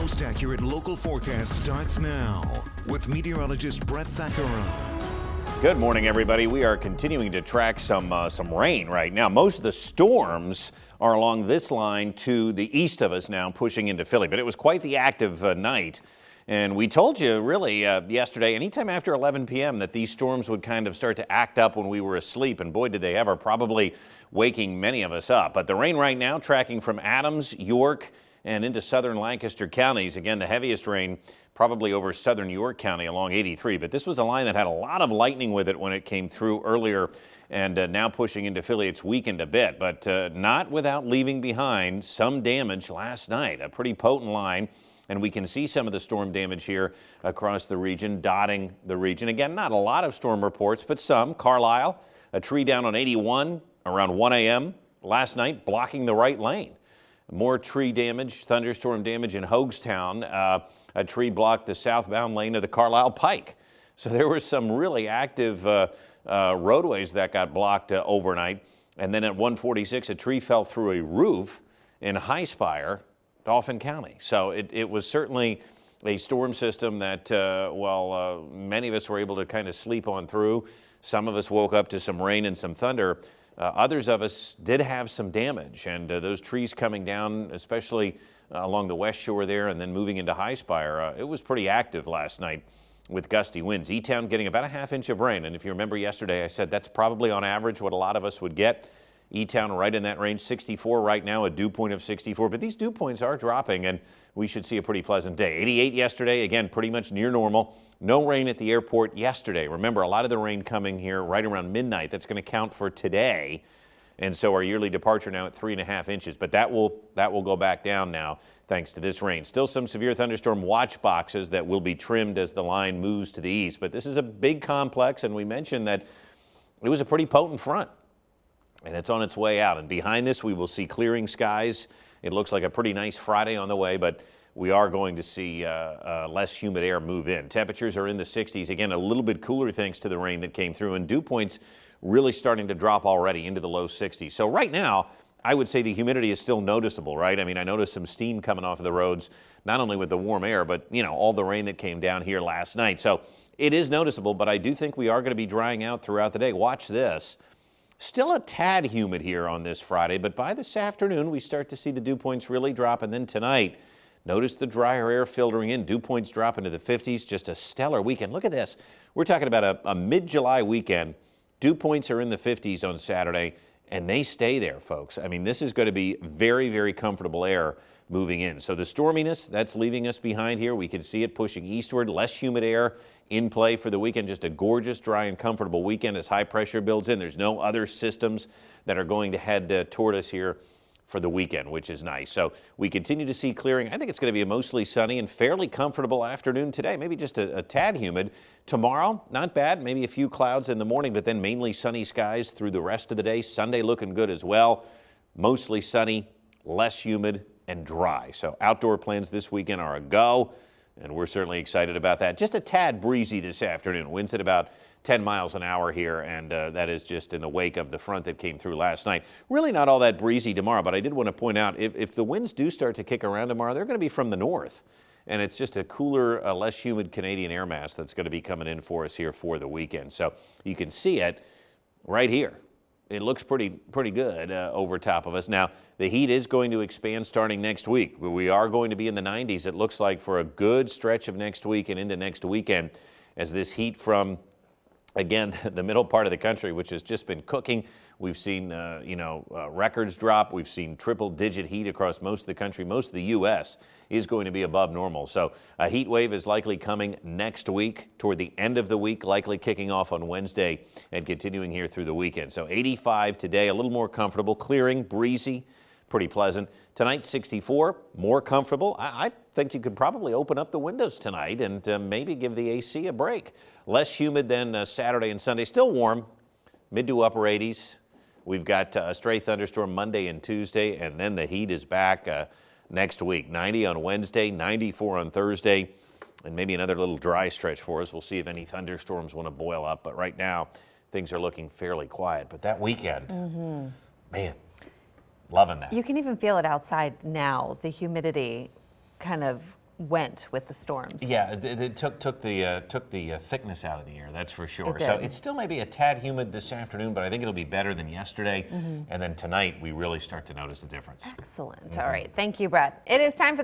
most accurate local forecast starts now with meteorologist Brett Thackeray. Good morning, everybody. We are continuing to track some rain right now. Most of the storms are along this line to the east of us now, pushing into Philly. But it was quite the active night. And we told you really yesterday, anytime after 11 p.m. that these storms would kind of start to act up when we were asleep. And boy, did they ever, probably waking many of us up. But the rain right now tracking from Adams, York, and into southern Lancaster counties. Again, the heaviest rain probably over southern York County along 83. But this was a line that had a lot of lightning with it when it came through earlier, and now pushing into Philly. It's weakened a bit, but not without leaving behind some damage last night. A pretty potent line. And we can see some of the storm damage here across the region, dotting the region. Again, not a lot of storm reports, but some. Carlisle, a tree down on 81 around 1 a.m. last night, blocking the right lane. More tree damage, thunderstorm damage in Hoagstown. A tree blocked the southbound lane of the Carlisle Pike. So there were some really active roadways that got blocked overnight. And then at 146, a tree fell through a roof in High Spire, Dauphin County. So it was certainly a storm system that, many of us were able to kind of sleep on through. Some of us woke up to some rain and some thunder. Others of us did have some damage, and those trees coming down, especially along the west shore there and then moving into High Spire, it was pretty active last night with gusty winds. E-Town getting about a ½ inch of rain, and if you remember yesterday, I said that's probably on average what a lot of us would get. E-Town right in that range, 64 right now, a dew point of 64. But these dew points are dropping, and we should see a pretty pleasant day. 88 yesterday, again, pretty much near normal. No rain at the airport yesterday. Remember, a lot of the rain coming here right around midnight. That's going to count for today. And so our yearly departure now at 3½ inches. But that will go back down now thanks to this rain. Still some severe thunderstorm watch boxes that will be trimmed as the line moves to the east. But this is a big complex, and we mentioned that it was a pretty potent front. And it's on its way out. And behind this, we will see clearing skies. It looks like a pretty nice Friday on the way, but we are going to see less humid air move in. Temperatures are in the 60s. Again, a little bit cooler thanks to the rain that came through, and dew points really starting to drop already into the low 60s. So right now, I would say the humidity is still noticeable, right? I mean, I noticed some steam coming off of the roads, not only with the warm air, but, you know, all the rain that came down here last night. So it is noticeable, but I do think we are going to be drying out throughout the day. Watch this. Still a tad humid here on this Friday, but by this afternoon, we start to see the dew points really drop. And then tonight, notice the drier air filtering in. Dew points drop into the 50s. Just a stellar weekend. Look at this. We're talking about a mid-July weekend. Dew points are in the 50s on Saturday, and they stay there, folks. I mean, this is going to be very, very comfortable air moving in. So the storminess, that's leaving us behind here. We can see it pushing eastward. Less humid air in play for the weekend. Just a gorgeous, dry, and comfortable weekend as high pressure builds in. There's no other systems that are going to head toward us here for the weekend, which is nice. So we continue to see clearing. I think it's going to be a mostly sunny and fairly comfortable afternoon today. Maybe just a tad humid. Tomorrow, not bad. Maybe a few clouds in the morning, but then mainly sunny skies through the rest of the day. Sunday looking good as well. Mostly sunny, less humid, and dry. So outdoor plans this weekend are a go, and we're certainly excited about that. Just a tad breezy this afternoon. Winds at about 10 miles an hour here, and that is just in the wake of the front that came through last night. Really not all that breezy tomorrow, but I did want to point out, if the winds do start to kick around tomorrow, they're going to be from the north. And it's just a cooler, less humid Canadian air mass that's going to be coming in for us here for the weekend. So you can see it right here. It looks pretty good over top of us. Now, the heat is going to expand starting next week. We are going to be in the 90s, it looks like, for a good stretch of next week and into next weekend as this heat from, again, the middle part of the country, which has just been cooking. We've seen, records drop. We've seen triple-digit heat across most of the country. Most of the U.S. is going to be above normal. So a heat wave is likely coming next week, toward the end of the week, likely kicking off on Wednesday and continuing here through the weekend. So 85 today, a little more comfortable, clearing, breezy, pretty pleasant. Tonight, 64, more comfortable. I think you could probably open up the windows tonight and maybe give the AC a break. Less humid than Saturday and Sunday. Still warm, mid to upper 80s. We've got a stray thunderstorm Monday and Tuesday, and then the heat is back next week. 90 on Wednesday, 94 on Thursday, and maybe another little dry stretch for us. We'll see if any thunderstorms want to boil up, but right now things are looking fairly quiet. But that weekend, man, loving that. You can even feel it outside now, the humidity kind of went with the storms. Yeah, it took the thickness out of the air, that's for sure. It did. So it still may be a tad humid this afternoon, but I think it'll be better than yesterday. And then tonight, we really start to notice the difference. Excellent. All right. Thank you, Brett. It is time for the